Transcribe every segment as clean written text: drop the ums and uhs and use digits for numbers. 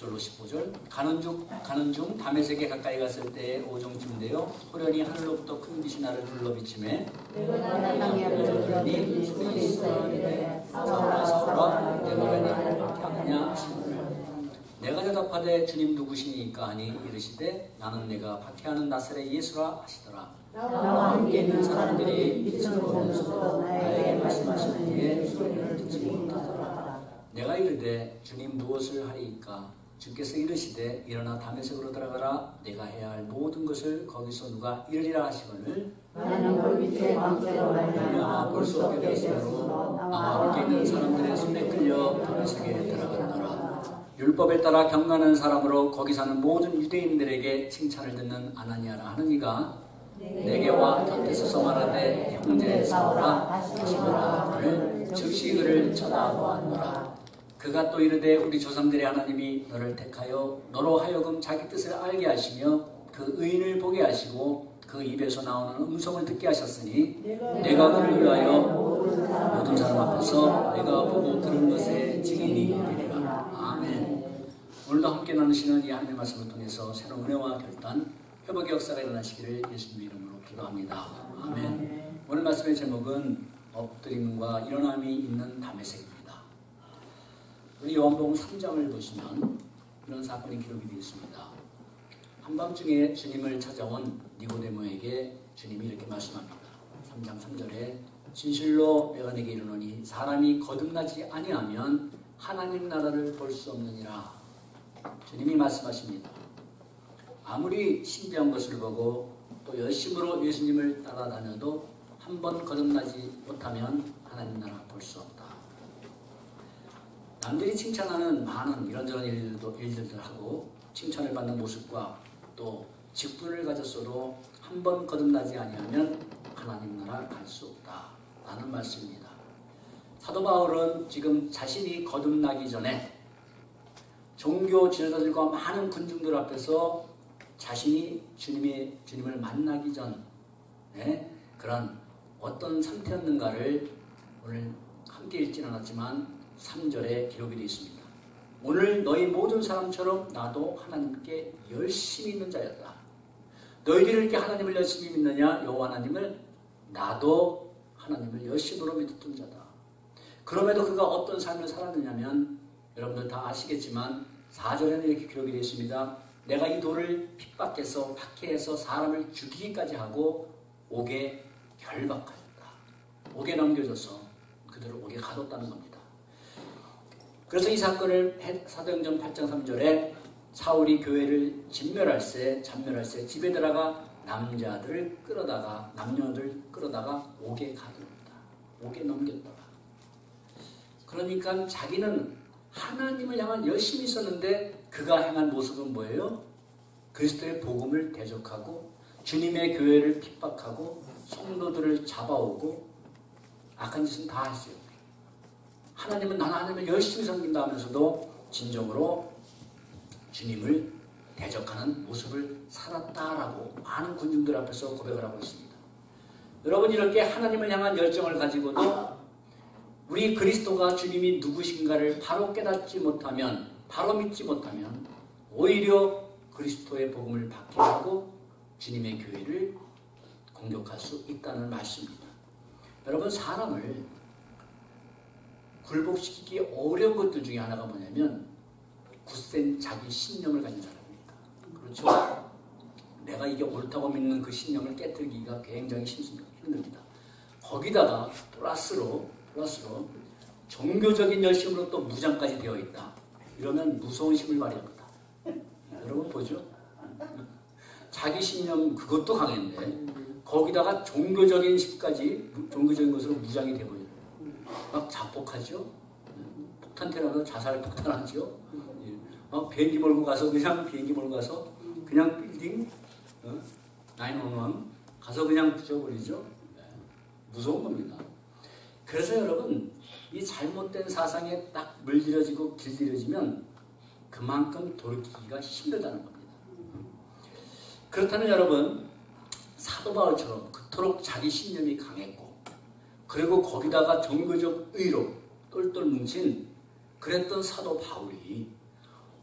16절로 15절. 가는 중 다메섹에 가까이 갔을 때의 오정쯤인데요. 호련히 하늘로부터 큰 빛이 나를 둘러 비치매 내가 땅에 들으니 손이 있어 이르되 사울아 사울아 내가 왜 나를 박해하느냐 하시거늘 내가 대답하되 주님 누구시니까 하니 이르시되 나는 내가 박해하는 나사렛 예수라 하시더라. 나와 함께 있는 사람들이 빛을 보면서도 나에게 말씀하시는 뒤에 소리를 듣지 못하더라. 내가 이르되 주님 무엇을 하리이까? 주께서 이르시되 일어나 다메섹으로 들어가라. 내가 해야 할 모든 것을 거기서 누가 이르리라 하시거늘 나는 불빛의 광채로 말미암아 볼 수 없게 되었으므로 나와 함께 있는 사람들의 손에 끌려 다메섹에 들어갔노라. 율법에 따라 경건한 사람으로 거기 사는 모든 유대인들에게 칭찬을 듣는 아나니아라 하는 이가 내게 와 곁에 서서 말하되 형제 사울아 다시 보라 하늘 즉시 그를 쳐다보았노라. 그가 또 이르되 우리 조상들의 하나님이 너를 택하여 너로 하여금 자기 뜻을 알게 하시며 그 의인을 보게 하시고 그 입에서 나오는 음성을 듣게 하셨으니 내가 그를 위하여 모든 사람 앞에서 내가 보고 들은 것의 증인이 되리라. 아멘. 오늘도 함께 나누시는 이 하나님의 말씀을 통해서 새로운 은혜와 결단, 회복의 역사가 일어나시기를 예수님의 이름으로 기도합니다. 아멘. 오늘 말씀의 제목은 엎드림과 일어남이 있는 다메섹입니다. 우리 요한복음 3장을 보시면 이런 사건이 기록이 되어 있습니다. 한밤중에 주님을 찾아온 니고데모에게 주님이 이렇게 말씀합니다. 3장 3절에 진실로 내가 네게 이르노니 사람이 거듭나지 아니하면 하나님 나라를 볼 수 없느니라. 주님이 말씀하십니다. 아무리 신비한 것을 보고 또 열심으로 예수님을 따라다녀도 한 번 거듭나지 못하면 하나님 나라 볼 수 없다. 남들이 칭찬하는 많은 이런저런 일들을 하고 칭찬을 받는 모습과 또 직분을 가졌어도 한 번 거듭나지 아니하면 하나님 나라 갈 수 없다 라는 말씀입니다. 사도 바울은 지금 자신이 거듭나기 전에 종교 지도자들과 많은 군중들 앞에서 자신이 주님을 만나기 전 그런 어떤 상태였는가를 오늘 함께 읽지는 않았지만 3절에 기록이 되어 있습니다. 오늘 너희 모든 사람처럼 나도 하나님께 열심히 있는 자였다. 너희들이 이렇게 하나님을 열심히 믿느냐? 여호와 하나님을 나도 하나님을 열심으로 믿었던 자다. 그럼에도 그가 어떤 삶을 살았느냐면 여러분들 다 아시겠지만 4절에는 이렇게 기록이 되어 있습니다. 내가 이 돌을 핍박해서 박해해서 사람을 죽이기까지 하고 옥에 결박하였다. 옥에 넘겨져서 그들을 옥에 가뒀다는 겁니다. 그래서 이 사건을 사도행전 8장 3절에 사울이 교회를 잔멸할 새 집에 들어가 남녀들을 끌어다가 옥에 가두었다. 옥에 넘겼더라. 그러니까 자기는 하나님을 향한 열심히 있었는데 그가 행한 모습은 뭐예요? 그리스도의 복음을 대적하고 주님의 교회를 핍박하고 성도들을 잡아오고 악한 짓은 다 했어요. 하나님은 나는 하나님을 열심히 섬긴다 하면서도 진정으로 주님을 대적하는 모습을 살았다라고 많은 군중들 앞에서 고백을 하고 있습니다. 여러분 이렇게 하나님을 향한 열정을 가지고도 우리 그리스도가 주님이 누구신가를 바로 깨닫지 못하면 바로 믿지 못하면 오히려 그리스도의 복음을 박해하고 주님의 교회를 공격할 수 있다는 말씀입니다. 여러분 사람을 굴복시키기 어려운 것들 중에 하나가 뭐냐면 굳센 자기 신념을 가진 사람입니다. 그렇죠? 내가 이게 옳다고 믿는 그 신념을 깨뜨리기가 굉장히 힘듭니다. 거기다가 플러스로 종교적인 열심으로 또 무장까지 되어 있다. 이러면 무서운 힘을 발휘합니다. 여러분 보죠? 자기 신념 그것도 강했는데 거기다가 종교적인 것으로 무장이 되어버려요. 막 자폭하죠. 폭탄 테러도 자살 폭탄하죠. 비행기 몰고 가서 그냥 빌딩 911 가서 그냥 부셔버리죠. 무서운 겁니다. 그래서 여러분 이 잘못된 사상에 딱 물들여지고 길들여지면 그만큼 돌이키기가 힘들다는 겁니다. 그렇다면 여러분 사도 바울처럼 그토록 자기 신념이 강했고 그리고 거기다가 종교적 의로 똘똘 뭉친 그랬던 사도 바울이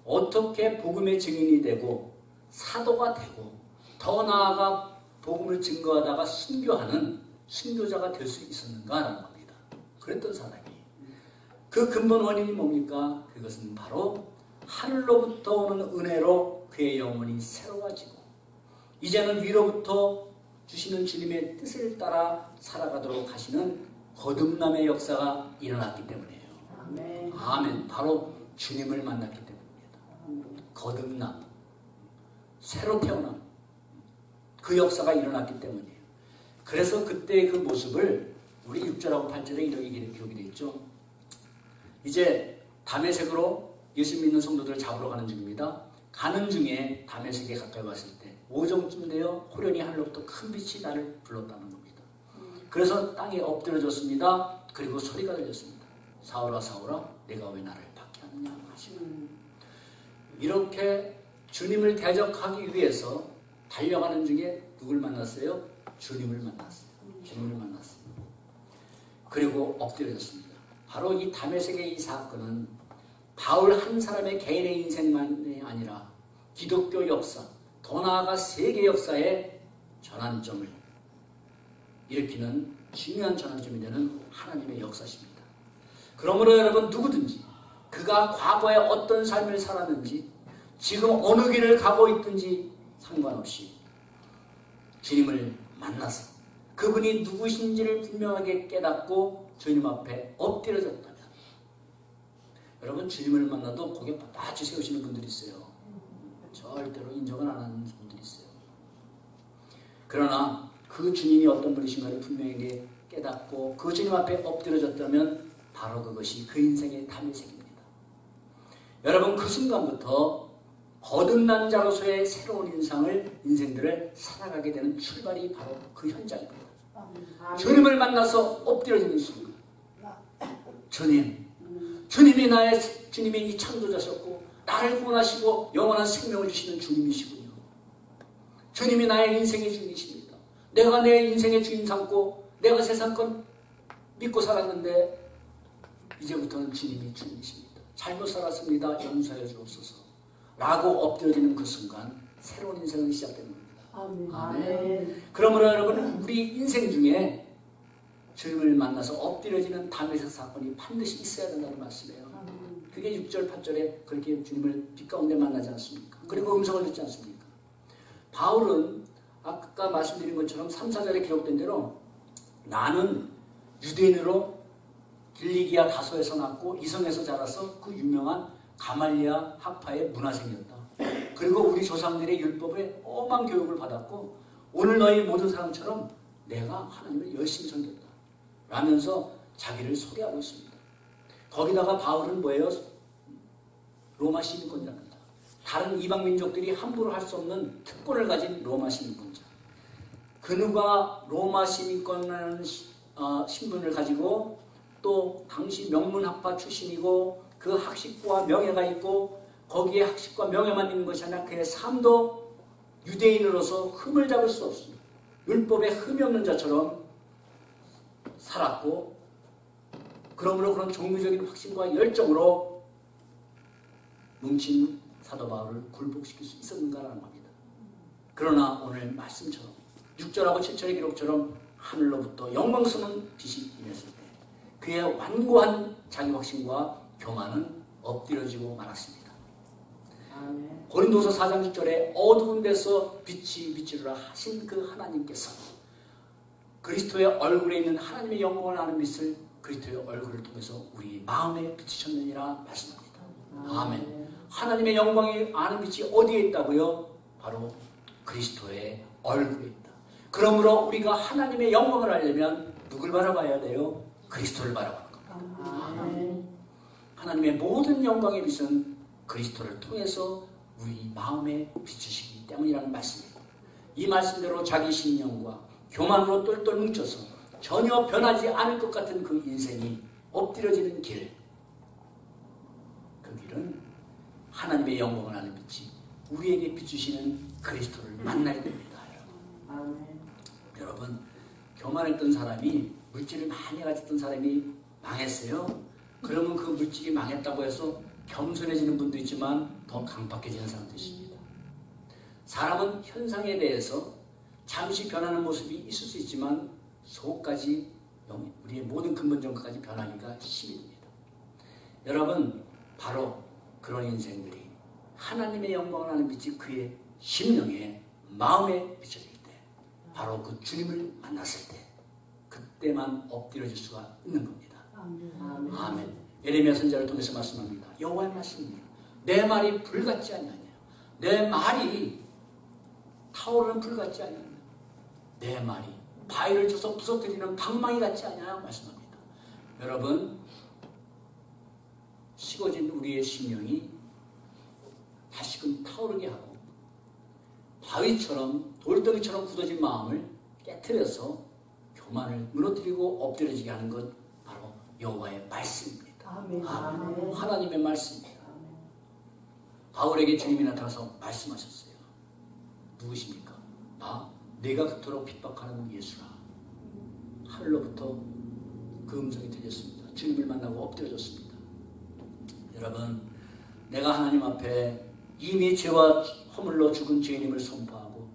어떻게 복음의 증인이 되고 사도가 되고 더 나아가 복음을 증거하다가 순교하는 순교자가 될 수 있었는가라는 겁니다. 그랬던 사람이. 그 근본 원인이 뭡니까? 그것은 바로 하늘로부터 오는 은혜로 그의 영혼이 새로워지고 이제는 위로부터 주시는 주님의 뜻을 따라 살아가도록 하시는 거듭남의 역사가 일어났기 때문이에요. 아멘. 아멘. 바로 주님을 만났기 때문입니다. 거듭남, 새로 태어남, 그 역사가 일어났기 때문이에요. 그래서 그때의 그 모습을 우리 6절하고 8절에 이렇게 기록이 되어 있죠. 이제 다메섹으로 예수 믿는 성도들을 잡으러 가는 중입니다. 가는 중에 다메섹에 가까이 왔을 때 오정쯤 되어 호련히 하늘로부터 큰 빛이 나를 불렀다는 겁니다. 그래서 땅에 엎드려졌습니다. 그리고 소리가 들렸습니다. 사울아 사울아 내가 왜 나를 박해하느냐 하시고 이렇게 주님을 대적하기 위해서 달려가는 중에 누굴 만났어요? 주님을 만났어요. 주님을 만났어요. 그리고 엎드려졌습니다. 바로 이 다메섹의 이 사건은 바울 한 사람의 개인의 인생만이 아니라 기독교 역사, 더 나아가 세계 역사의 전환점을 일으키는 중요한 전환점이 되는 하나님의 역사십니다. 그러므로 여러분 누구든지 그가 과거에 어떤 삶을 살았는지 지금 어느 길을 가고 있든지 상관없이 주님을 만나서 그분이 누구신지를 분명하게 깨닫고 주님 앞에 엎드려졌다면 여러분 주님을 만나도 고개 빳빳이 세우시는 분들이 있어요. 절대로 인정을 안 하는 분들이 있어요. 그러나 그 주님이 어떤 분이신가를 분명하게 깨닫고 그 주님 앞에 엎드려졌다면 바로 그것이 그 인생의 다메섹입니다. 여러분 그 순간부터 거듭난 자로서의 새로운 인생들을 살아가게 되는 출발이 바로 그 현장입니다. 주님을 만나서 엎드려지는 순간 주님이 이 창조자셨고 나를 구원하시고 영원한 생명을 주시는 주님이시군요. 주님이 나의 인생의 주인이십니다. 내가 내 인생의 주인 삼고 내가 세상 건 믿고 살았는데 이제부터는 주님이 주인이십니다. 잘못 살았습니다. 용서해 주옵소서 라고 엎드려지는 그 순간 새로운 인생이 시작되는 겁니다. 아멘. 그러므로 여러분 우리 인생 중에 주님을 만나서 엎드려지는 다메섹 사건이 반드시 있어야 된다는 말씀이에요. 그게 6절 8절에 그렇게 주님을 빛 가운데 만나지 않습니까? 그리고 음성을 듣지 않습니까? 바울은 아까 말씀드린 것처럼 3, 4절에 기록된 대로 나는 유대인으로 길리기아 다소에서 났고 이성에서 자라서 그 유명한 가말리아 학파의 문화생이었다. 그리고 우리 조상들의 율법에 엄한 교육을 받았고 오늘 너희 모든 사람처럼 내가 하나님을 열심히 섬겼다 라면서 자기를 소개하고 있습니다. 거기다가 바울은 뭐예요? 로마 시민권자입니다. 다른 이방 민족들이 함부로 할 수 없는 특권을 가진 로마 시민권자. 그누가 로마 시민권이라는 신분을 가지고 또 당시 명문학파 출신이고 그 학식과 명예가 있고 거기에 학식과 명예만 있는 것이 아니라 그의 삶도 유대인으로서 흠을 잡을 수 없습니다. 율법에 흠이 없는 자처럼 살았고 그러므로 그런 종교적인 확신과 열정으로 뭉친 사도 바울을 굴복시킬 수 있었는가라는 겁니다. 그러나 오늘 말씀처럼 6절하고 7절의 기록처럼 하늘로부터 영광스러운 빛이 임했을 때 그의 완고한 자기 확신과 교만은 엎드려지고 말았습니다. 아멘. 고린도서 4장 10절에 어두운 데서 빛이 비치리라 하신 그 하나님께서 그리스도의 얼굴에 있는 하나님의 영광을 아는 빛을 그리스도의 얼굴을 통해서 우리 마음에 비치셨느니라 말씀합니다. 아멘. 하나님의 영광이 아는 빛이 어디에 있다고요? 바로 그리스도의 얼굴에 있다. 그러므로 우리가 하나님의 영광을 알려면 누굴 바라봐야 돼요? 그리스도를 바라보는 겁니다. 아멘. 하나님의 모든 영광의 빛은 그리스도를 통해서 우리 마음에 비추시기 때문이라는 말씀입니다. 이 말씀대로 자기 신념과 교만으로 똘똘 뭉쳐서 전혀 변하지 않을 것 같은 그 인생이 엎드려지는 길, 그 길은 하나님의 영광을 아는 빛이 우리에게 비추시는 그리스도를 만나야 됩니다. 여러분 교만했던 사람이 물질을 많이 가졌던 사람이 망했어요. 그러면 그 물질이 망했다고 해서 겸손해지는 분도 있지만 더 강팍해지는 사람도 있습니다. 사람은 현상에 대해서 잠시 변하는 모습이 있을 수 있지만 속까지 우리의 모든 근본적까지 변하기가 힘입니다. 여러분, 바로 그런 인생들이 하나님의 영광을 하는 빛이 그의 심령에 마음에 비춰질 때, 바로 그 주님을 만났을 때 그때만 엎드려질 수가 있는 겁니다. 아멘. 아멘. 예레미야 선지자를 통해서 말씀합니다. 여호와의 말씀입니다. 내 말이 불 같지 않느냐. 내 말이 타오르는 불 같지 않느냐. 내 말이 바위를 쳐서 부서뜨리는 방망이 같지 않냐 말씀합니다. 여러분, 식어진 우리의 심령이 다시금 타오르게 하고 바위처럼 돌덩이처럼 굳어진 마음을 깨트려서 교만을 무너뜨리고 엎드려지게 하는 것 바로 여호와의 말씀입니다. 아멘. 아멘. 하나님의 말씀입니다. 바울에게 주님이 나타나서 말씀하셨어요. 누구십니까? 내가 그토록 핍박하는 예수라. 하늘로부터 그 음성이 들렸습니다. 주님을 만나고 엎드려졌습니다. 여러분, 내가 하나님 앞에 이미 죄와 허물로 죽은 죄인임을 선포하고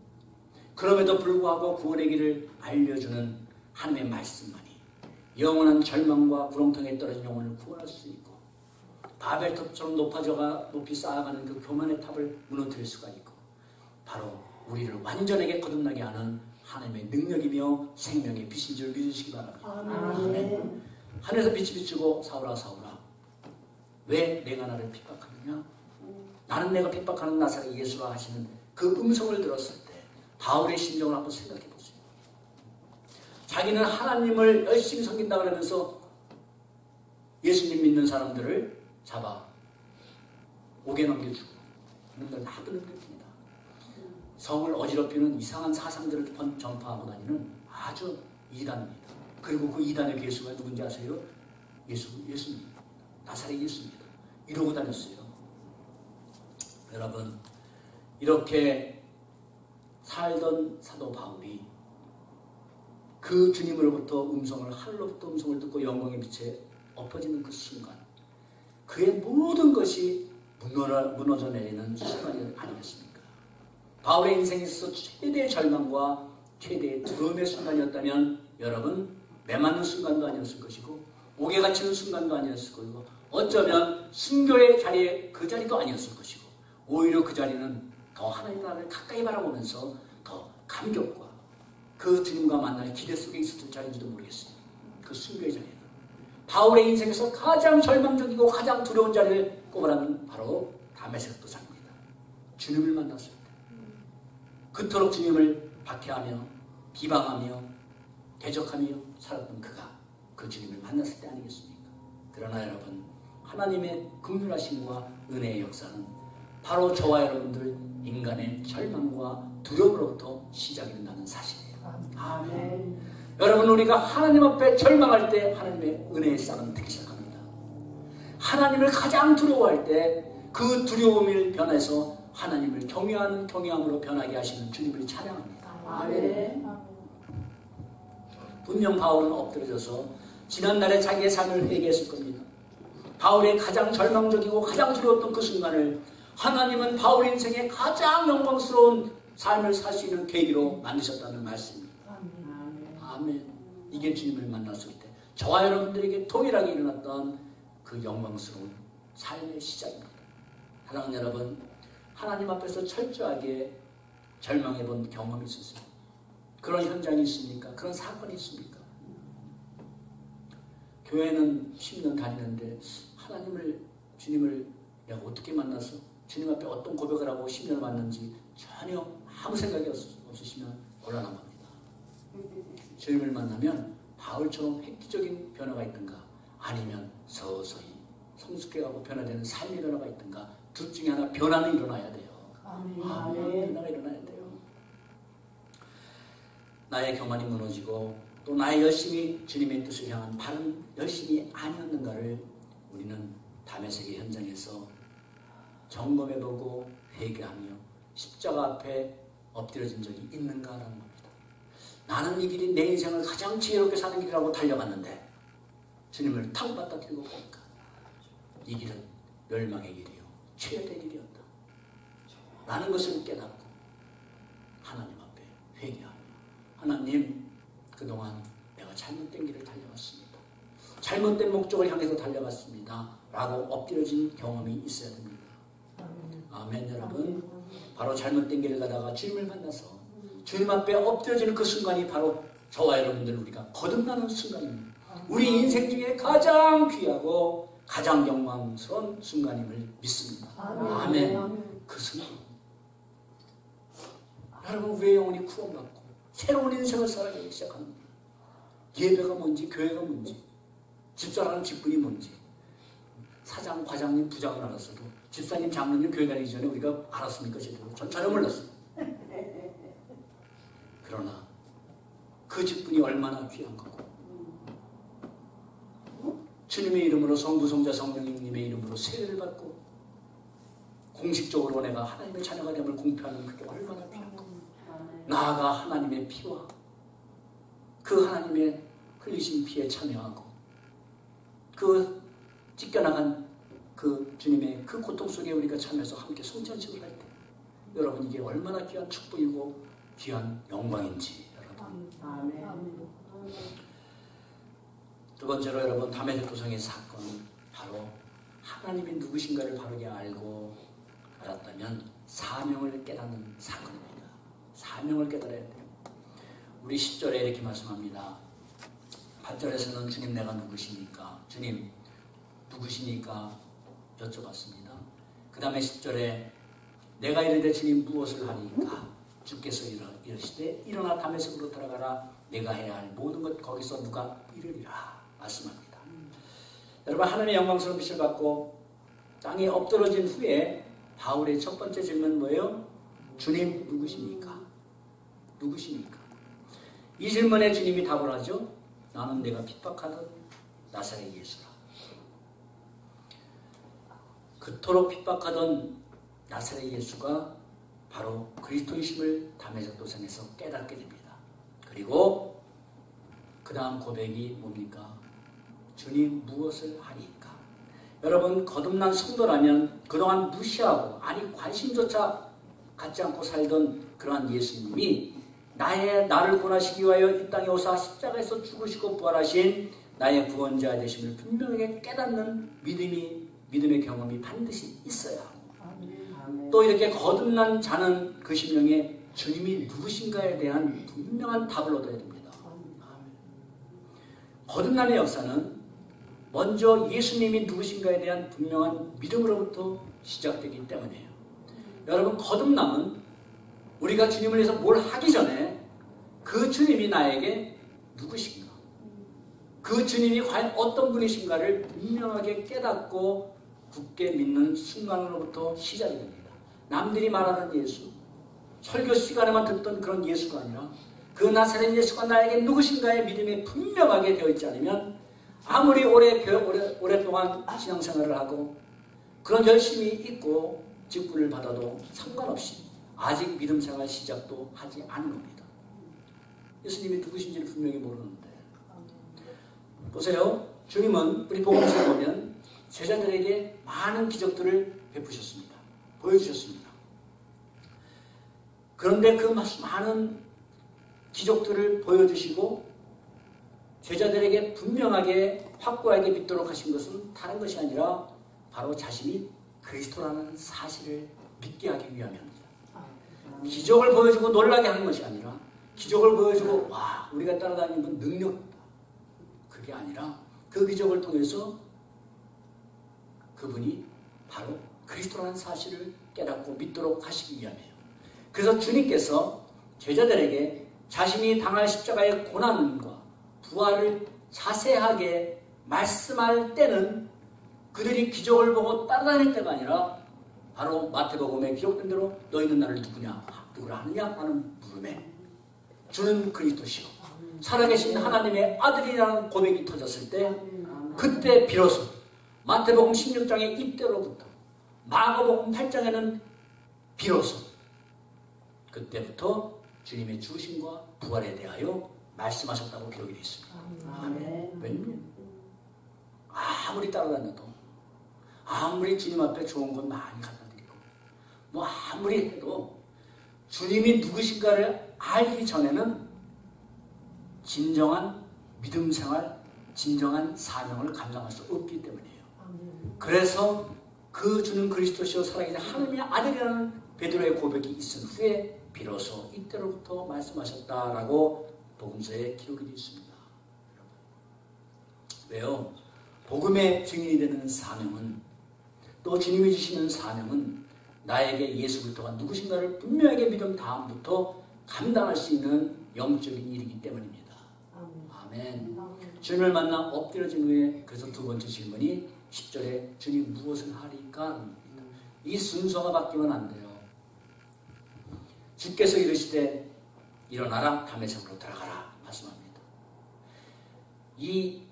그럼에도 불구하고 구원의 길을 알려주는 하나님의 말씀만이 영원한 절망과 구렁텅이에 떨어진 영혼을 구원할 수 있고 바벨탑처럼 높이 쌓아가는 그 교만의 탑을 무너뜨릴 수가 있고 바로 우리를 완전하게 거듭나게 하는 하나님의 능력이며 생명의 빛인 줄 믿으시기 바랍니다. 아멘. 하늘에서 빛이 비추고 사울아 사울아 왜 내가 나를 핍박하느냐? 나는 내가 핍박하는 나사렛 예수라 하시는 그 음성을 들었을 때 바울의 심정을 한번 생각해 보세요. 자기는 하나님을 열심히 섬긴다 그러면서 예수님 믿는 사람들을 잡아 옥에 넘겨주고 그런 걸 나도 넘깁니다. 성을 어지럽히는 이상한 사상들을 전파하고 다니는 아주 이단입니다. 그리고 그 이단의 괴수가 누군지 아세요? 예수입니다. 나사렛 예수입니다. 이러고 다녔어요. 여러분, 이렇게 살던 사도 바울이 그 주님으로부터 하늘로부터 음성을 듣고 영광의 빛에 엎어지는 그 순간 그의 모든 것이 무너져 내리는 순간이 아니겠습니까? 바울의 인생에 있어서 최대의 절망과 최대의 두려움의 순간이었다면 여러분, 매맞는 순간도 아니었을 것이고 옥에 갇히는 순간도 아니었을 것이고 어쩌면 순교의 자리에 그 자리도 아니었을 것이고 오히려 그 자리는 더 하나님 나라를 가까이 바라보면서 더 감격과 그 주님과 만날 기대 속에 있었던 자리인지도 모르겠어요. 그 순교의 자리는 바울의 인생에서 가장 절망적이고 가장 두려운 자리를 꼽으라면 바로 다메섹 도상입니다. 주님을 만났을 때 그토록 주님을 박해하며 비방하며 대적하며 살았던 그가 그 주님을 만났을 때 아니겠습니까? 그러나 여러분, 하나님의 긍휼하심과 은혜의 역사는 바로 저와 여러분들 인간의 절망과 두려움으로부터 시작이 된다는 사실이에요. 아멘. 여러분, 우리가 하나님 앞에 절망할 때 하나님의 은혜의 쌍은 되기 시작합니다. 하나님을 가장 두려워할 때 그 두려움을 변해서 하나님을 경외하는 경외함으로 변하게 하시는 주님을 찬양합니다. 아멘. 분명 바울은 엎드려져서 지난날에 자기의 삶을 회개했을 겁니다. 바울의 가장 절망적이고 가장 두려웠던 그 순간을 하나님은 바울 인생의 가장 영광스러운 삶을 살 수 있는 계기로 만드셨다는 말씀입니다. 아멘. 이게 주님을 만났을 때 저와 여러분들에게 동일하게 일어났던 그 영광스러운 삶의 시작입니다. 사랑하는 여러분, 하나님 앞에서 철저하게 절망해 본 경험이 있으세요? 그런 현장이 있습니까? 그런 사건이 있습니까? 교회는 10년 다니는데 주님을 내가 어떻게 만나서 주님 앞에 어떤 고백을 하고 10년을 만났는지 전혀 아무 생각이 없으시면 곤란한 겁니다. 주님을 만나면 바울처럼 획기적인 변화가 있든가 아니면 서서히 성숙해가고 변화되는 삶의 변화가 있든가 둘 중에 하나 변화는 일어나야 돼요. 아멘. 변화가 일어나야 돼요. 나의 교만이 무너지고 또 나의 열심이 주님의 뜻을 향한 바른 열심이 아니었는가를 우리는 다메섹의 현장에서 점검해보고 회개하며 십자가 앞에 엎드려진 적이 있는가라는 겁니다. 나는 이 길이 내 인생을 가장 지혜롭게 사는 길이라고 달려갔는데 주님을 타고 받다 들고 보니까 이 길은 멸망의 길이요 최대의 길이었다 라는 것을 깨닫고 하나님 앞에 회개하며 하나님 그동안 내가 잘못된 길을 달려갔습니다. 잘못된 목적을 향해서 달려갔습니다. 라고 엎드려진 경험이 있어야 됩니다. 아멘. 여러분, 바로 잘못된 길을 가다가 주님을 만나서 주님 앞에 엎드려지는 그 순간이 바로 저와 여러분들 우리가 거듭나는 순간입니다. 우리 인생 중에 가장 귀하고 가장 영광스러운 순간임을 믿습니다. 아멘. 그 순간 여러분 우리의 영혼이 구원받고 새로운 인생을 살아가기 시작합니다. 예배가 뭔지 교회가 뭔지 집사라는 직분이 뭔지 사장, 과장님, 부장을 알았어도 집사님, 장로님 교회 다니기 전에 우리가 알았습니까? 제대로? 전 전혀 몰랐어요. 그러나 그 직분이 얼마나 귀한 거고 주님의 이름으로 성부, 성자, 성령님의 이름으로 세례를 받고 공식적으로 내가 하나님의 자녀가 됨을 공표하는 그게 얼마나 귀한 거고 나아가 하나님의 피와 그 하나님의 흘리신 피에 참여하고 그 찢겨나간 그 주님의 그 고통 속에 우리가 참여해서 함께 성찬식을 할 때 여러분 이게 얼마나 귀한 축복이고 귀한 영광인지 여러분. 두 번째로 여러분 다메섹 도성의 사건은 바로 하나님이 누구신가를 바르게 알고 알았다면 사명을 깨닫는 사건입니다. 사명을 깨달아야 돼요. 우리 10절에 이렇게 말씀합니다. 8절에서는 주님 내가 누구시니까 주님 누구시니까 여쭤봤습니다. 그 다음에 10절에 내가 이르되 주님 무엇을 하리까 주께서 이르시되 일어나 다메섹으로 들어가라 내가 해야 할 모든 것 거기서 누가 이르리라 말씀합니다. 여러분 하나님의 영광스러운 빛을 받고 땅에 엎드러진 후에 바울의 첫 번째 질문은 뭐예요? 주님 누구십니까? 누구십니까? 이 질문에 주님이 답을 하죠. 나는 내가 핍박하던 나사렛 예수라. 그토록 핍박하던 나사렛 예수가 바로 그리스도이심을 다메섹 도성에서 깨닫게 됩니다. 그리고 그 다음 고백이 뭡니까? 주님 무엇을 하리까? 여러분 거듭난 성도라면 그동안 무시하고 아니 관심조차 갖지 않고 살던 그러한 예수님이 나를 구원하시기 위하여 이 땅에 오사 십자가에서 죽으시고 부활하신 나의 구원자 되심을 분명하게 깨닫는 믿음의 경험이 반드시 있어야 합니다. 또 이렇게 거듭난 자는 그 심령에 주님이 누구신가에 대한 분명한 답을 얻어야 됩니다. 거듭남의 역사는 먼저 예수님이 누구신가에 대한 분명한 믿음으로부터 시작되기 때문이에요. 여러분 거듭남은 우리가 주님을 위해서 뭘 하기 전에 그 주님이 나에게 누구신가 그 주님이 과연 어떤 분이신가를 분명하게 깨닫고 굳게 믿는 순간으로부터 시작이 됩니다. 남들이 말하는 예수 설교 시간에만 듣던 그런 예수가 아니라 그 나사렛 예수가 나에게 누구신가의 믿음이 분명하게 되어 있지 않으면 아무리 오랫동안 신앙생활을 하고 그런 열심히 있고 직분을 받아도 상관없이 아직 믿음생활 시작도 하지 않은 겁니다. 예수님이 누구신지를 분명히 모르는데 보세요. 주님은 우리 복음서에 보면 제자들에게 많은 기적들을 베푸셨습니다. 보여주셨습니다. 그런데 그 많은 기적들을 보여주시고 제자들에게 분명하게 확고하게 믿도록 하신 것은 다른 것이 아니라 바로 자신이 그리스도라는 사실을 믿게 하기 위함입니다. 기적을 보여주고 놀라게 하는 것이 아니라 기적을 보여주고 와 우리가 따라다니는 건 능력이다. 그게 아니라 그 기적을 통해서 그분이 바로 그리스도라는 사실을 깨닫고 믿도록 하시기 위함이에요. 그래서 주님께서 제자들에게 자신이 당할 십자가의 고난과 부활을 자세하게 말씀할 때는 그들이 기적을 보고 따라다닐 때가 아니라 바로 마태복음에 기록된 대로 너희는 나를 누구라 하느냐 하는 물음에 주는 그리스도시고 살아계신 하나님의 아들이라는 고백이 터졌을 때 그때 비로소 마태복음 16장의 입대로부터 마가복음 8장에는 비로소 그때부터 주님의 죽으심과 부활에 대하여 말씀하셨다고 기록이 되어 있습니다. 아멘. 웬일? 아무리 따라다녀도 아무리 주님 앞에 좋은 것 많이 갖다 드리고 뭐 아무리 해도 주님이 누구신가를 알기 전에는 진정한 믿음 생활, 진정한 사명을 감당할 수 없기 때문이에요. 그래서 그 주는 그리스도시요 살아계신 하나님의 아들이라는 베드로의 고백이 있은 후에 비로소 이때로부터 말씀하셨다라고 복음서에 기록이 되어 있습니다. 왜요? 복음의 증인이 되는 사명은, 또 주님이 주시는 사명은 나에게 예수 그리스도가 누구신가를 분명하게 믿은 다음부터 감당할 수 있는 영적인 일이기 때문입니다. 아멘. 주님을 만나 엎드려진 후에, 그래서 두 번째 질문이 10절에 주님 무엇을 하리까? 이 순서가 바뀌면 안 돼요. 주께서 이르시되 일어나라 다메섹으로 들어가라 말씀합니다. 이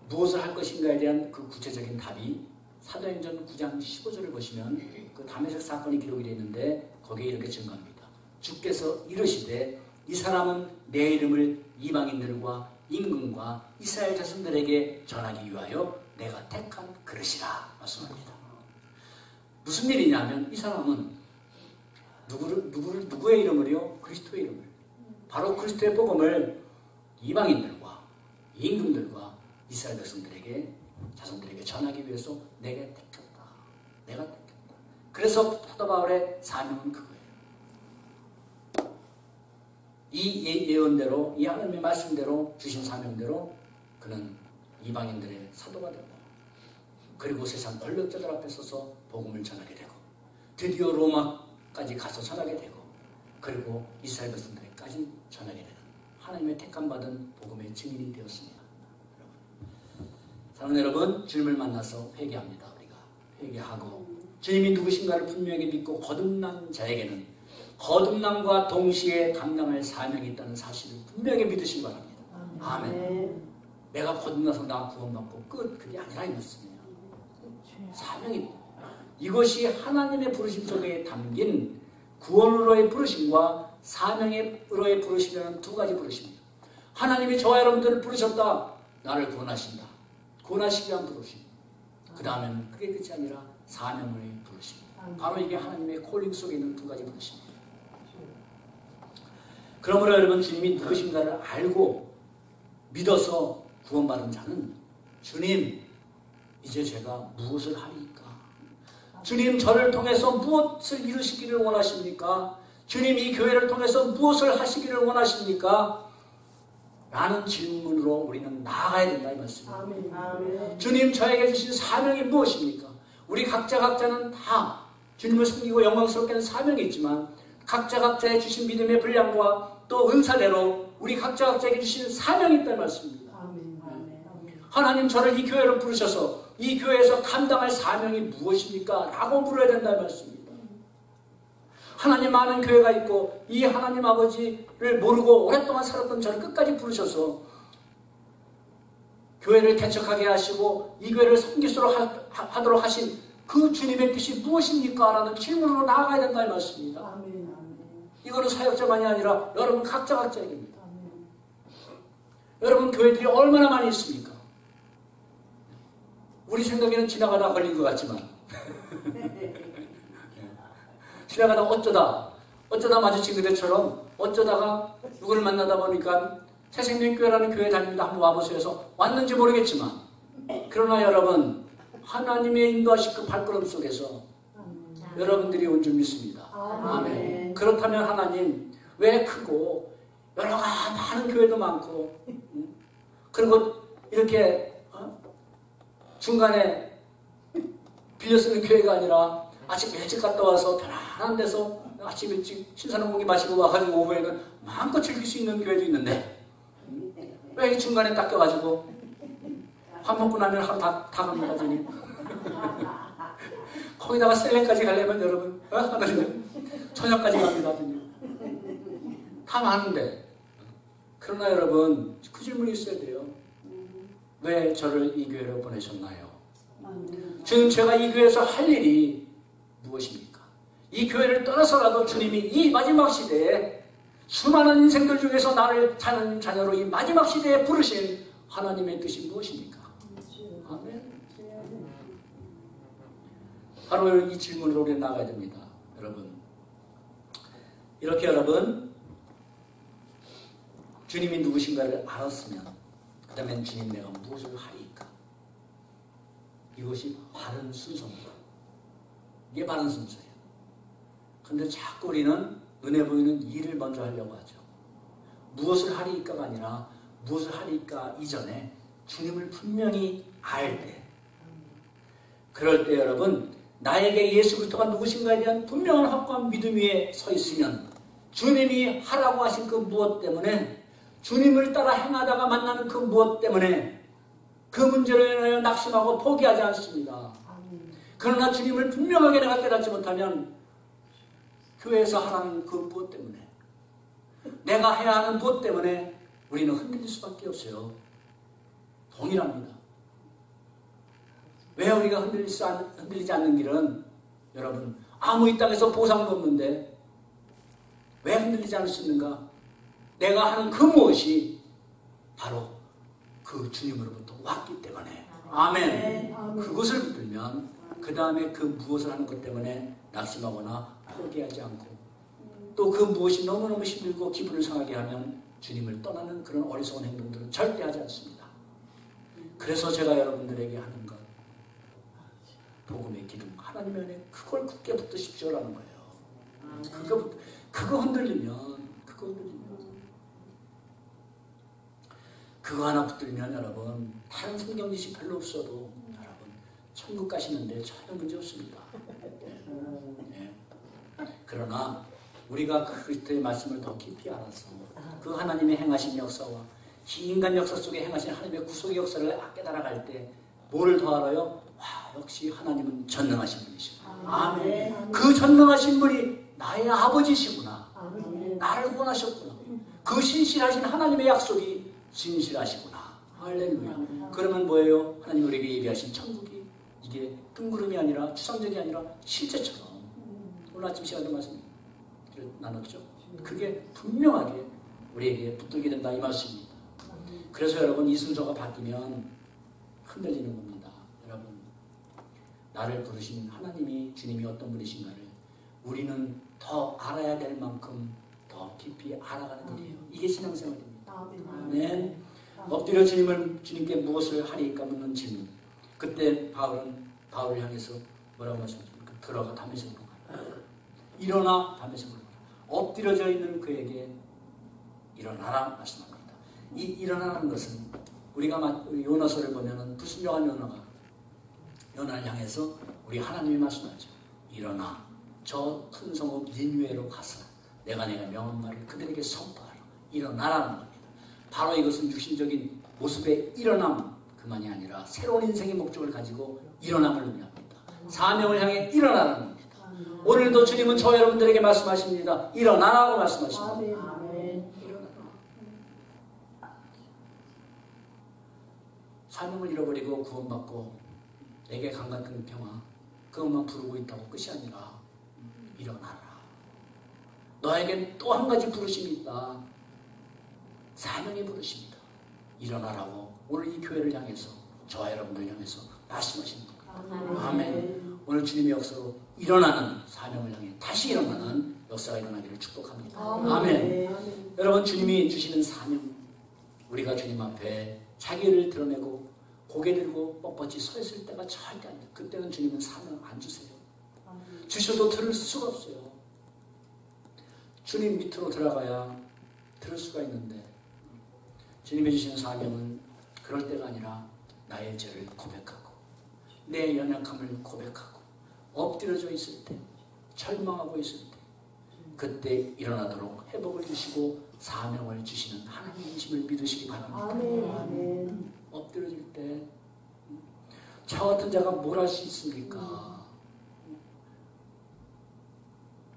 무엇을 할 것인가에 대한 그 구체적인 답이 사도행전 9장 15절을 보시면 그 다메섹 사건이 기록이 되어 있는데 거기에 이렇게 증거합니다. 주께서 이르시되 이 사람은 내 이름을 이방인들과 임금과 이스라엘 자손들에게 전하기 위하여 내가 택한 그릇이라 말씀합니다. 무슨 일이냐면 이 사람은 누구의 이름을요? 그리스도의 이름을, 바로 그리스도의 복음을 이방인들과 임금들과 이스라엘 자손들에게 전하기 위해서 내가 택했다. 그래서 사도 바울의 사명은 그거예요. 이 예언대로, 이 하나님의 말씀대로, 주신 사명대로 그는 이방인들의 사도가 되고, 그리고 세상 권력자들 앞에 서서 복음을 전하게 되고, 드디어 로마까지 가서 전하게 되고, 그리고 이스라엘 백성들에게까지 전하게 되는 하나님의 택함받은 복음의 증인이 되었습니다. 사랑하는 여러분, 주님을 만나서 회개합니다. 우리가 회개하고 주님이 누구신가를 분명히 믿고 거듭난 자에게는 거듭남과 동시에 감당할 사명이 있다는 사실을 분명히 믿으시기 바랍니다. 아멘. 내가 거듭나서 나 구원받고 끝, 그게 아니라 이 말씀이에요. 사명이, 이것이 하나님의 부르심 속에 담긴 구원으로의 부르심과 사명으로의 부르심이라는 두 가지 부르심입니다. 하나님이 저와 여러분들을 부르셨다. 나를 구원하신다. 구원하시기 위한 부르심. 그 다음에는 그게 끝이 아니라 사명의 부르심. 바로 이게 하나님의 콜링 속에 있는 두 가지 부르심입니다. 그러므로 여러분, 주님이 누구신가를 알고 믿어서 구원받은 자는 주님, 이제 제가 무엇을 하리까? 주님, 저를 통해서 무엇을 이루시기를 원하십니까? 주님, 이 교회를 통해서 무엇을 하시기를 원하십니까? 라는 질문으로 우리는 나아가야 된다 이 말씀입니다. 주님, 저에게 주신 사명이 무엇입니까? 우리 각자는 다 주님을 섬기고 영광스럽게 하는 사명이 있지만 각자의 주신 믿음의 분량과 또 은사대로 우리 각자에게 주신 사명이 있다는 말씀입니다. 하나님, 저를 이 교회로 부르셔서 이 교회에서 감당할 사명이 무엇입니까? 라고 물어야 된다는 말씀입니다. 하나님 많은 교회가 있고 이 하나님 아버지를 모르고 오랫동안 살았던 저를 끝까지 부르셔서 교회를 개척하게 하시고 이 교회를 섬기도록 하도록 하신 그 주님의 뜻이 무엇입니까? 라는 질문으로 나아가야 된다는 말씀입니다. 이거는 사역자만이 아니라 여러분 각자입니다. 여러분 교회들이 얼마나 많이 있습니까? 우리 생각에는 지나가다 걸린 것 같지만 지나가다 어쩌다 마주친 그대처럼 어쩌다가 누구를 만나다 보니까 새생명교회라는 교회 다닙니다. 한번 와보세요 해서 왔는지 모르겠지만, 그러나 여러분 하나님의 인도하신 그 발걸음 속에서 여러분들이 온 줄 믿습니다. 아멘. 그렇다면 하나님 왜 크고 여러 많은 교회도 많고 그리고 이렇게 중간에 빌려 쓰는 교회가 아니라 아침 일찍 갔다 와서 편안한 데서 아침 일찍 신선한 공기 마시고 와가지고 오후에는 마음껏 즐길 수 있는 교회도 있는데 왜 중간에 닦여가지고 밥 먹고 나면 하루 다 간다더니 거기다가 셀레까지 가려면 여러분 하나님 저녁까지 갑니다 하더니 다 많은데. 그러나 여러분 그 질문이 있어야 돼요. 왜 저를 이 교회로 보내셨나요? 주님, 제가 이 교회에서 할 일이 무엇입니까? 이 교회를 떠나서라도 주님이 이 마지막 시대에 수많은 인생들 중에서 나를 하나님 자녀로 이 마지막 시대에 부르신 하나님의 뜻이 무엇입니까? 아멘. 바로 이 질문으로 우리 나가야 됩니다. 여러분, 이렇게 여러분 주님이 누구신가를 알았으면 그 다음엔 주님 내가 무엇을 하리까? 이것이 바른 순서입니다. 이게 바른 순서예요. 근데 자꾸 우리는 눈에 보이는 일을 먼저 하려고 하죠. 무엇을 하리까가 아니라 무엇을 하리까 이전에 주님을 분명히 알 때, 그럴 때 여러분 나에게 예수 그리스도가 누구신가에 대한 분명한 확고한 믿음 위에 서 있으면 주님이 하라고 하신 그 무엇 때문에, 주님을 따라 행하다가 만나는 그 무엇 때문에 그 문제로 인하여 낙심하고 포기하지 않습니다. 그러나 주님을 분명하게 내가 깨닫지 못하면 교회에서 하라는 그 무엇 때문에, 내가 해야 하는 무엇 때문에 우리는 흔들릴 수밖에 없어요. 동일합니다. 왜 우리가 흔들리지 않는 길은, 여러분 아무 이 땅에서 보상도 없는데 왜 흔들리지 않을 수 있는가? 내가 하는 그 무엇이 바로 그 주님으로부터 왔기 때문에. 아멘. 그것을 붙들면 그 다음에 그 무엇을 하는 것 때문에 낙심하거나 포기하지 않고, 또 그 무엇이 너무너무 힘들고 기분을 상하게 하면 주님을 떠나는 그런 어리석은 행동들은 절대 하지 않습니다. 그래서 제가 여러분들에게 하는 것, 복음의 기둥, 하나님의 은혜, 그걸 굳게 붙드십시오라는 거예요. 그거 흔들리면 그거 하나 붙들면 여러분 다른 성경 지식 별로 없어도 여러분 천국 가시는데 전혀 문제 없습니다. 네. 그러나 우리가 그리스도의 말씀을 더 깊이 알아서 그 하나님의 행하신 역사와 이 인간 역사 속에 행하신 하나님의 구속의 역사를 깨달아갈 때 뭐를 더 알아요? 와, 역시 하나님은 전능하신 분이시구나. 아멘. 그 전능하신 분이 나의 아버지시구나. 나를 원하셨구나. 그 신실하신 하나님의 약속이 진실하시구나. 할렐루야. 그러면 뭐예요? 하나님 우리에게 예비하신 천국이 이게 뜬구름이 아니라 추상적이 아니라 실제처럼, 오늘 아침 시간도 말씀 나눴죠. 그게 분명하게 우리에게 붙들게 된다 이 말씀입니다. 그래서 여러분 이 순서가 바뀌면 흔들리는 겁니다. 여러분 나를 부르신 하나님이, 주님이 어떤 분이신가를 우리는 더 알아야 될 만큼 더 깊이 알아가는 일이에요. 이게 신앙생활입니다. 아멘. 엎드려 주님께 무엇을 하리까 묻는 질문. 그때 바울을 향해서 뭐라고 말씀하십니까? 들어가 다메섹으로 가라. 일어나 다메섹으로 가라. 엎드려져 있는 그에게 일어나라 말씀합니다. 이 일어나라는 것은 우리가 요나서를 보면은 불순종한 요나를 향해서 우리 하나님이 말씀하죠. 일어나 저 큰 성읍 니느웨로 가서 내가 명한 말을 그들에게 선포하라. 일어나라는 겁니다. 바로 이것은 육신적인 모습의 일어남 그만이 아니라 새로운 인생의 목적을 가지고 일어남을 의미합니다. 사명을 향해 일어나라는 겁니다. 오늘도 주님은 저 여러분들에게 말씀하십니다. 일어나라고 말씀하십니다. 사명을 잃어버리고 구원받고 내게 강같은 평화 그것만 부르고 있다고 끝이 아니라 일어나라. 너에겐 또 한 가지 부르심이 있다. 사명의 부르심이다. 일어나라고 오늘 이 교회를 향해서, 저와 여러분들 향해서 말씀하시는 겁니다. 아멘. 오늘 주님의 역사로 일어나는, 사명을 향해 다시 일어나는 역사가 일어나기를 축복합니다. 아멘. 여러분 주님이 주시는 사명, 우리가 주님 앞에 자기를 드러내고 고개 들고 뻣뻣이 서 있을 때가 절대 아니에요. 그때는 주님은 사명 안 주세요. 주셔도 들을 수가 없어요. 주님 밑으로 들어가야 들을 수가 있는데, 주님이 주시는 사명은 그럴 때가 아니라 나의 죄를 고백하고 내 연약함을 고백하고 엎드려져 있을 때, 절망하고 있을 때, 그때 일어나도록 회복을 주시고 사명을 주시는 하나님이심을 믿으시기 바랍니다. 아멘. 엎드려질 때 저 같은 자가 뭘 할 수 있습니까?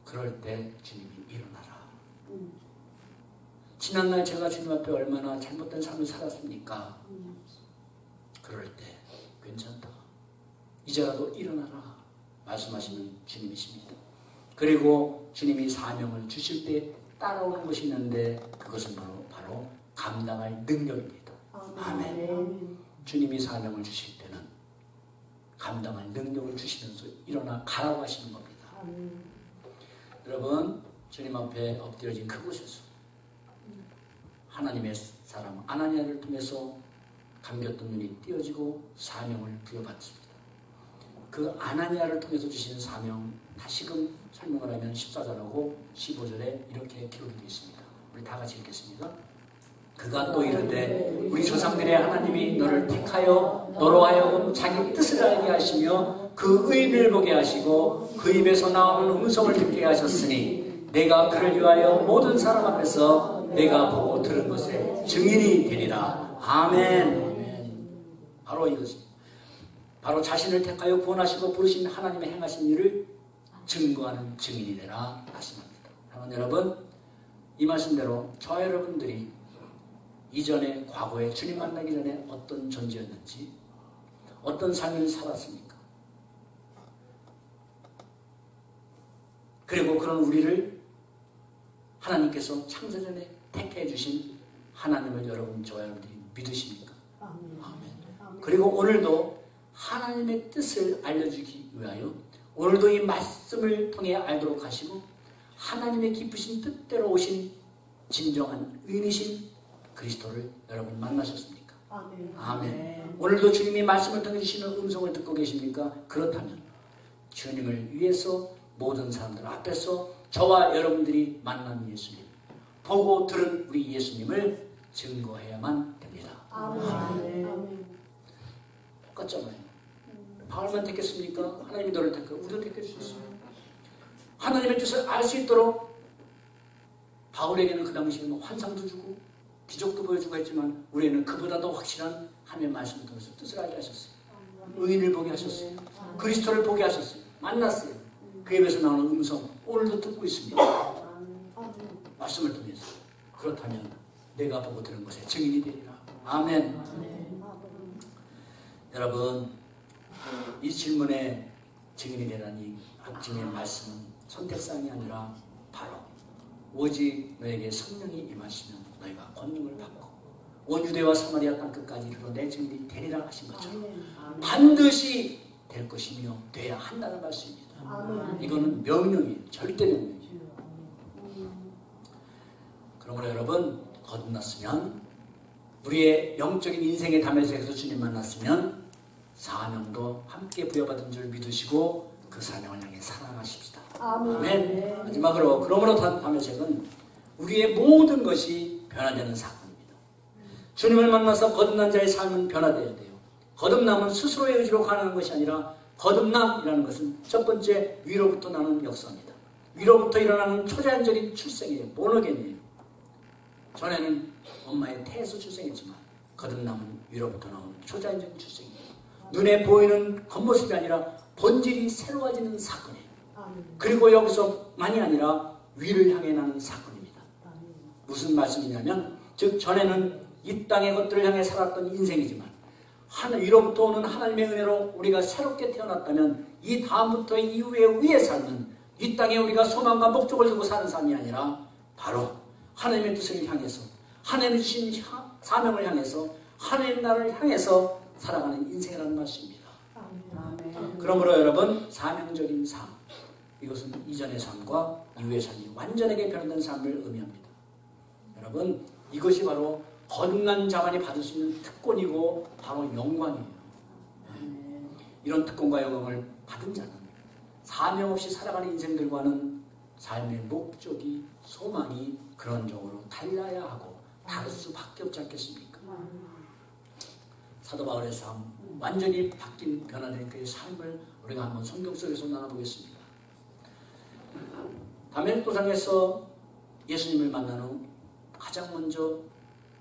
그럴 때 주님이 일어나라. 지난날 제가 주님 앞에 얼마나 잘못된 삶을 살았습니까? 그럴 때 괜찮다. 이제라도 일어나라 말씀하시는 주님이십니다. 그리고 주님이 사명을 주실 때 따라오는 것이 있는데 그것은 바로 감당할 능력입니다. 아멘. 주님이 사명을 주실 때는 감당할 능력을 주시면서 일어나 가라고 하시는 겁니다. 여러분, 주님 앞에 엎드려진 그곳에서 하나님의 사람 아나니아를 통해서 감겼던 눈이 띄어지고 사명을 부여받습니다. 그 아나니아를 통해서 주시는 사명, 다시금 설명을 하면 14절하고 15절에 이렇게 기록이 되어 있습니다. 우리 다 같이 읽겠습니다. 그가 또 이르되 우리 조상들의 하나님이 너를 택하여 너로 하여금 자기 뜻을 알게 하시며 그 의인을 보게 하시고 그 입에서 나오는 음성을 듣게 하셨으니 내가 그를 위하여 모든 사람 앞에서 내가 보고 들은 것에 증인이 되리라. 아멘. 바로 이것입니다. 바로 자신을 택하여 구원하시고 부르신 하나님의 행하신 일을 증거하는 증인이 되라 말씀합니다. 여러분, 이 말씀대로 저와 여러분들이 이전에 과거에 주님 만나기 전에 어떤 존재였는지, 어떤 삶을 살았습니까? 그리고 그런 우리를 하나님께서 창세전에 택해 주신 하나님을 여러분, 저와 여러분들이 믿으십니까? 아멘. 그리고 오늘도 하나님의 뜻을 알려주기 위하여 오늘도 이 말씀을 통해 알도록 하시고 하나님의 기쁘신 뜻대로 오신 진정한 의인이신 그리스도를 여러분 만나셨습니까? 아멘. 아멘. 오늘도 주님이 말씀을 통해 주시는 음성을 듣고 계십니까? 그렇다면 주님을 위해서 모든 사람들 앞에서 저와 여러분들이 만난 예수님, 보고 들은 우리 예수님을 증거해야만 됩니다. 아멘. 아멘. 똑같잖아요. 바울만 택했습니까? 하나님이 너를 택하고 우리도 택할 수 있어요. 하나님의 뜻을 알 수 있도록 바울에게는 그 당시에는 환상도 주고 기적도 보여주고 했지만 우리는 그보다 더 확실한 하나님의 말씀을 통해서 뜻을 알게 하셨어요. 의인을 보게 하셨어요. 그리스도를 보게 하셨어요. 만났어요. 그 입에서 나오는 음성 오늘도 듣고 있습니다. 말씀을 통해서. 그렇다면 내가 보고 들은 것에 증인이 되리라. 아멘. 여러분, 이 질문에 증인이 되라니 하나님의 말씀은 선택사항이 아니라 바로 오직 너에게 성령이 임하시면 너희가 권능을 받고 온 유대와 사마리아 땅끝까지 이르러 내 증인이 되리라 하신 것처럼 반드시 될 것이며 돼야 한다는 말씀입니다. 이거는 명령이에요. 절대 명령이에요. 그러므로 여러분, 거듭났으면 우리의 영적인 인생의 담에서 주님 만났으면 사명도 함께 부여받은 줄 믿으시고 그 사명을 향해 살아가십시다. 아멘. 마지막으로 그러므로 담에색은 우리의 모든 것이 변화되는 사건입니다. 주님을 만나서 거듭난 자의 삶은 변화되어야 돼요. 거듭남은 스스로의 의지로 가능한 것이 아니라 거듭남이라는 것은 첫 번째 위로부터 나는 역사입니다. 위로부터 일어나는 초자연적인 출생이에요. 모노겐이에요. 전에는 엄마의 태에서 출생했지만 거듭남은 위로부터 나오는 초자연적인 출생이에요. 눈에 보이는 겉모습이 아니라 본질이 새로워지는 사건이에요. 그리고 여기서만이 아니라 위를 향해 나는 사건입니다. 무슨 말씀이냐면 즉 전에는 이 땅의 것들을 향해 살았던 인생이지만 위로부터 오는 하나님의 은혜로 우리가 새롭게 태어났다면 이 다음부터 이후의 위의 삶은 이 땅에 우리가 소망과 목적을 두고 사는 삶이 아니라 바로 하나님의 뜻을 향해서 하나님이 주신 사명을 향해서 하나님 나라를 향해서 살아가는 인생이라는 말씀입니다. 그러므로 여러분, 사명적인 삶, 이것은 이전의 삶과 이후의 삶이 완전하게 변화된 삶을 의미합니다. 여러분, 이것이 바로 거듭난 자만이 받을 수 있는 특권이고 바로 영광이에요. 이런 특권과 영광을 받은 자는 사명 없이 살아가는 인생들과는 삶의 목적이, 소망이 그런 쪽으로 달라야 하고 다를 수밖에 없지 않겠습니까? 사도 바울의 삶, 완전히 바뀐 변화된 그의 삶을 우리가 한번 성경 속에서 나눠보겠습니다. 다메섹도상에서 예수님을 만난 후 가장 먼저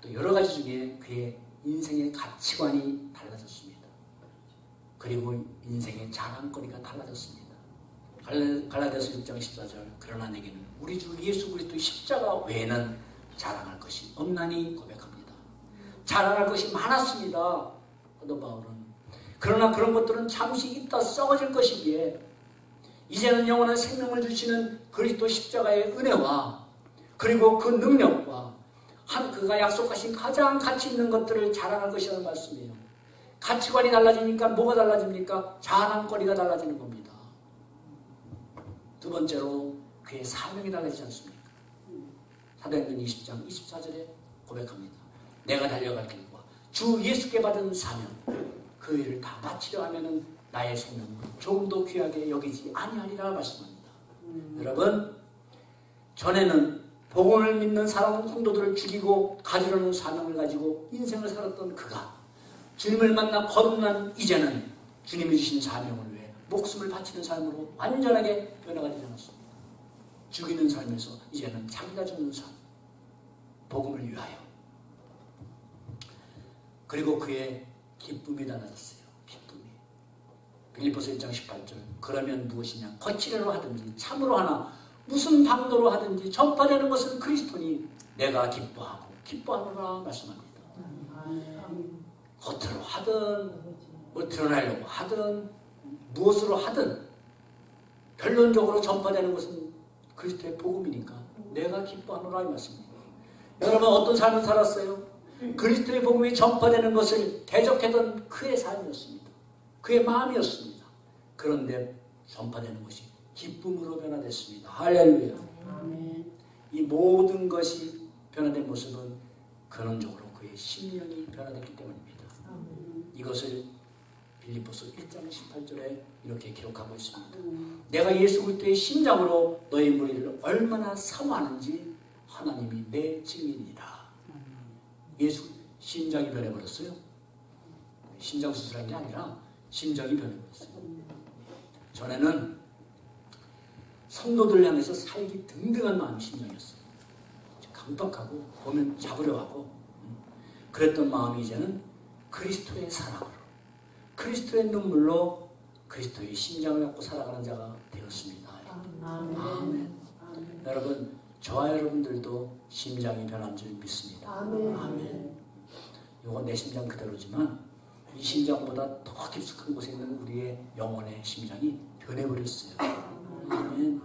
또 여러 가지 중에 그의 인생의 가치관이 달라졌습니다. 그리고 인생의 자랑거리가 달라졌습니다. 갈라디아서 6장 14절 그러나 내게는 우리 주 예수 그리스도의 십자가 외에는 자랑할 것이 없나니 고백합니다. 자랑할 것이 많았습니다. 사도 바울은. 그러나 그런 것들은 잠시 있다 썩어질 것이기에 이제는 영원한 생명을 주시는 그리스도 십자가의 은혜와 그리고 그 능력과 그가 약속하신 가장 가치 있는 것들을 자랑할 것이라는 말씀이에요. 가치관이 달라지니까 뭐가 달라집니까? 자랑거리가 달라지는 겁니다. 두 번째로 그의 사명이 달라지지 않습니까? 사도행전 20장 24절에 고백합니다. 내가 달려갈 길과 주 예수께 받은 사명 그 일을 다 마치려 하면은 나의 생명을 조금 더 귀하게 여기지 아니하리라 말씀합니다. 여러분, 전에는 복음을 믿는 사람 성도들을 죽이고 가지려는 사명을 가지고 인생을 살았던 그가 주님을 만나 거듭난 이제는 주님이 주신 사명을 위해 목숨을 바치는 삶으로 완전하게 변화가 되지 않았습니다. 죽이는 삶에서 이제는 자기가 죽는 삶, 복음을 위하여. 그리고 그의 기쁨이 달라졌어요. 기쁨이. 빌립보서 1장 18절. 그러면 무엇이냐? 거칠애로 하든지 참으로 하나 무슨 방도로 하든지 전파되는 것은 그리스도니 내가 기뻐하고 기뻐하노라 말씀합니다. 겉으로 하든 뭐 드러나려고 하든 무엇으로 하든 결론적으로 전파되는 것은 그리스도의 복음이니까 내가 기뻐하노라 이 말씀입니다. 여러분 어떤 삶을 살았어요? 그리스도의 복음이 전파되는 것을 대적했던 그의 삶이었습니다. 그의 마음이었습니다. 그런데 전파되는 것이 기쁨으로 변화됐습니다. 할렐루야. 이 모든 것이 변화된 모습은 근원적으로 그의 심령이 변화됐기 때문입니다. 이것을 빌립보서 1장 18절에 이렇게 기록하고 있습니다. 내가 예수 그리스도의 심장으로 너의 무리를 얼마나 사모하는지 하나님이 내 증인이라. 예수 심장이 변해버렸어요. 심장 수술한 게 아니라 심장이 변해버렸어요. 전에는 성도들 향해서 살기 등등한 마음이 심장이었어요. 강박하고 보면 잡으려 하고 그랬던 마음이 이제는 그리스도의 사랑으로 그리스도의 눈물로 그리스도의 심장을 갖고 살아가는 자가 되었습니다. 아멘. 여러분 저와 여러분들도 심장이 변한 줄 믿습니다. 아멘. 이건 내 심장 그대로지만 이 심장보다 더 깊숙한 곳에 있는 우리의 영혼의 심장이 변해버렸어요. 아멘.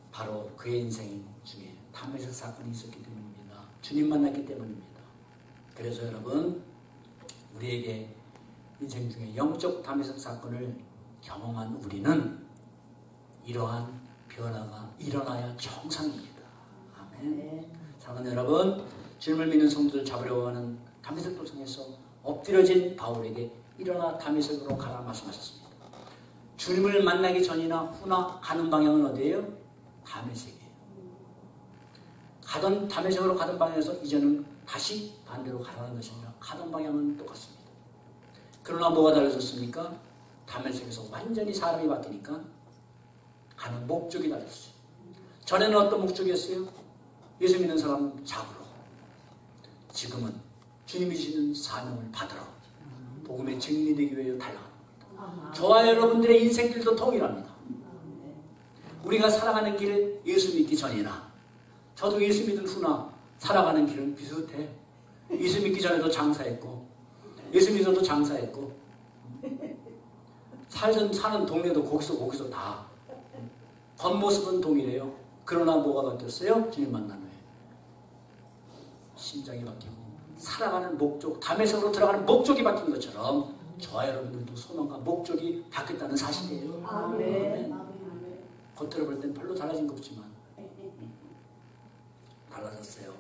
바로 그의 인생 중에 다메섹 사건이 있었기 때문입니다. 주님 만났기 때문입니다. 그래서 여러분 우리에게 인생 중에 영적 다메섹 사건을 경험한 우리는 이러한 변화가 일어나야 정상입니다. 아멘. 사랑하는 여러분, 주님을 믿는 성도들 잡으려고 하는 다메섹 도성에서 엎드려진 바울에게 일어나 다메섹으로 가라 말씀하셨습니다. 주님을 만나기 전이나 후나 가는 방향은 어디예요? 다메섹이에요. 가던 다메섹으로 가던 방향에서 이제는 다시 반대로 가라는 것이 아니라 가던 방향은 똑같습니다. 그러나 뭐가 달라졌습니까? 다메섹에서 완전히 사람이 바뀌니까 가는 목적이 달랐어요. 전에는 어떤 목적이었어요? 예수 믿는 사람 잡으러. 지금은 주님이 주시는 사명을 받으러 복음의 증인이 되기 위해 달려가는 겁니다. 저와 여러분들의 인생길도 동일합니다. 우리가 살아가는 길 예수 믿기 전이나 저도 예수 믿은 후나 살아가는 길은 비슷해. 예수 믿기 전에도 장사했고 예수 믿어도 장사했고 사는 동네도 거기서 다 겉모습은 동일해요. 그러나 뭐가 바뀌었어요? 주님 만난 후에 심장이 바뀌고 살아가는 목적, 다메섹으로 들어가는 목적이 바뀐 것처럼 저와 여러분들도 소망과 목적이 바뀌었다는 사실이에요. 아멘. 겉으로 볼 땐 별로 달라진 거 없지만 달라졌어요.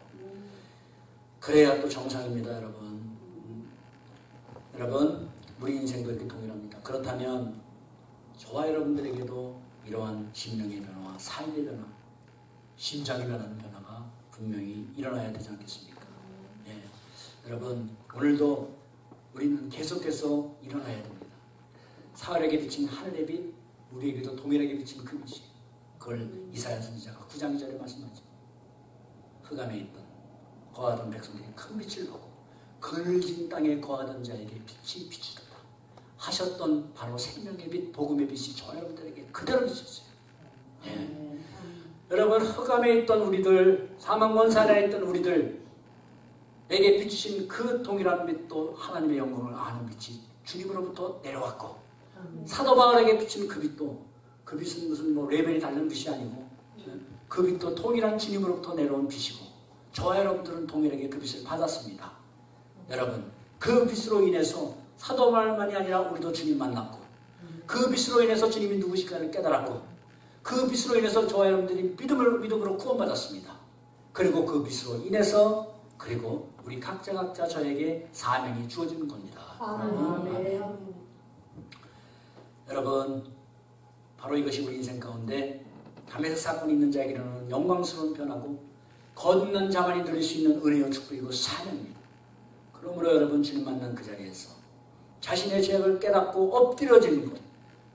그래야 또 정상입니다, 여러분. 여러분, 우리 인생도 이렇게 동일합니다. 그렇다면 저와 여러분들에게도 이러한 심령의 변화와 삶의 변화, 심장이 변하는 변화가 분명히 일어나야 되지 않겠습니까? 예. 여러분, 오늘도 우리는 계속해서 일어나야 됩니다. 사흘에게 비친 하늘의 빛, 우리에게도 동일하게 비친 그 빛이. 그걸 이사야 선지자가 9장 2절에 말씀하죠. 흑암에 있던 거하던 백성들이 큰 빛을 보고 그늘진 땅에 거하던 자에게 빛이 비추다 하셨던 바로 생명의 빛, 복음의 빛이 저 여러분들에게 그대로 비쳤어요. 예. 여러분, 흑암에 있던 우리들, 사망권사에 있던 우리들에게 비추신 그 동일한 빛도 하나님의 영광을 아는 빛이 주님으로부터 내려왔고, 사도 바울에게 비친 그 빛도, 그 빛은 무슨 뭐 레벨이 다른 빛이 아니고 그 빛도 통일한 주님으로부터 내려온 빛이고, 저와 여러분들은 동일하게 그 빛을 받았습니다. 여러분, 그 빛으로 인해서 사도 바울만이 아니라 우리도 주님 만났고, 그 빛으로 인해서 주님이 누구실까를 깨달았고, 그 빛으로 인해서 저와 여러분들이 믿음으로 구원받았습니다. 그리고 그 빛으로 인해서 그리고 우리 각자 저에게 사명이 주어지는 겁니다. 아멘. 여러분, 바로 이것이 우리 인생 가운데 다메섹 사건이 있는 자에게는 영광스러운 변화고 거듭난 자만이 누릴 수 있는 은혜요 축복이고 사명입니다. 그러므로 여러분, 주님 만난 그 자리에서 자신의 죄악을 깨닫고 엎드려지는 것,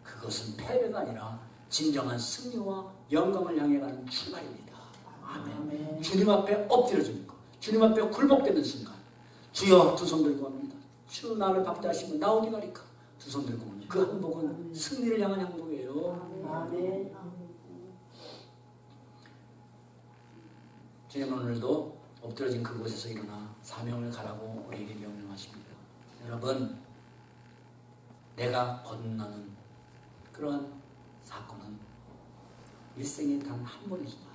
그것은 패배가 아니라 진정한 승리와 영광을 향해 가는 출발입니다. 아멘. 주님 앞에 엎드려지는 것, 주님 앞에 굴복되는 순간, 주여 두 손 들고 합니다. 주 나를 박대하시면 나 어디 가리까? 두 손 들고 오는 그 항복은 승리를 향한 항복이에요. 아멘. 주님은 오늘도 엎드려진 그곳에서 일어나 사명을 가라고 우리에게 명령하십니다. 여러분, 내가 거듭나는 그러한 사건은 일생에 단 한 번이지만,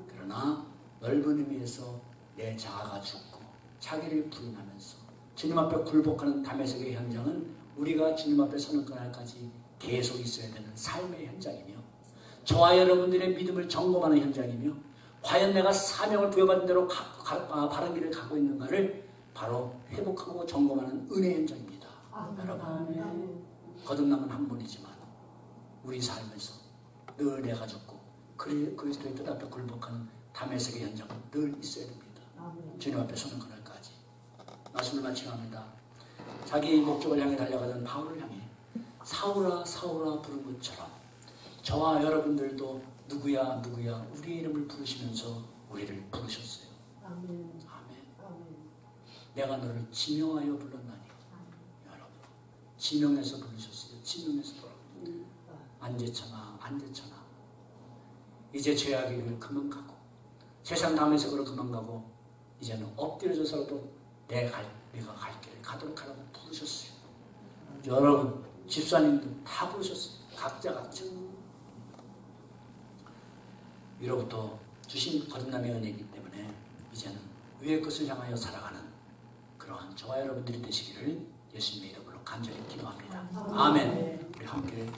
그러나 넓은 의미에서 내 자아가 죽고 자기를 부인하면서 주님 앞에 굴복하는 다메섹의 현장은 우리가 주님 앞에 서는 그날까지 계속 있어야 되는 삶의 현장이며, 저와 여러분들의 믿음을 점검하는 현장이며, 과연 내가 사명을 부여받은 대로 바른 길을 가고 있는가를 바로 회복하고 점검하는 은혜의 현장입니다. 여러분, 거듭남은 한 번이지만 우리 삶에서 늘 내가 죽고 그리스도의 뜻 앞에 굴복하는 다메섹의 현장은 늘 있어야 됩니다. 주님 앞에 서는 그날까지. 말씀을 마치갑니다. 자기 목적을 향해 달려가던 바울을 향해 사울아 사울아 부른 것처럼 저와 여러분들도 누구야 누구야 우리의 이름을 부르시면서 우리를 부르셨어요. 아멘. 내가 너를 지명하여 불렀나니. 여러분, 지명해서 부르셨어요. 지명해서 부르셨어요. 안제쳐나 안제쳐나. 이제 죄악의 길을 그만 가고 세상 다메섹으로 그만 가고 이제는 엎드려져서라도 네가 갈 길을 가도록 하라고 부르셨어요. 여러분, 집사님도 다 부르셨어요. 각자 위로부터 주신 거듭남의 은혜이기 때문에 이제는 위의 것을 향하여 살아가는 그러한 저와 여러분들이 되시기를 예수님의 이름으로 간절히 기도합니다. 아멘. 우리 함께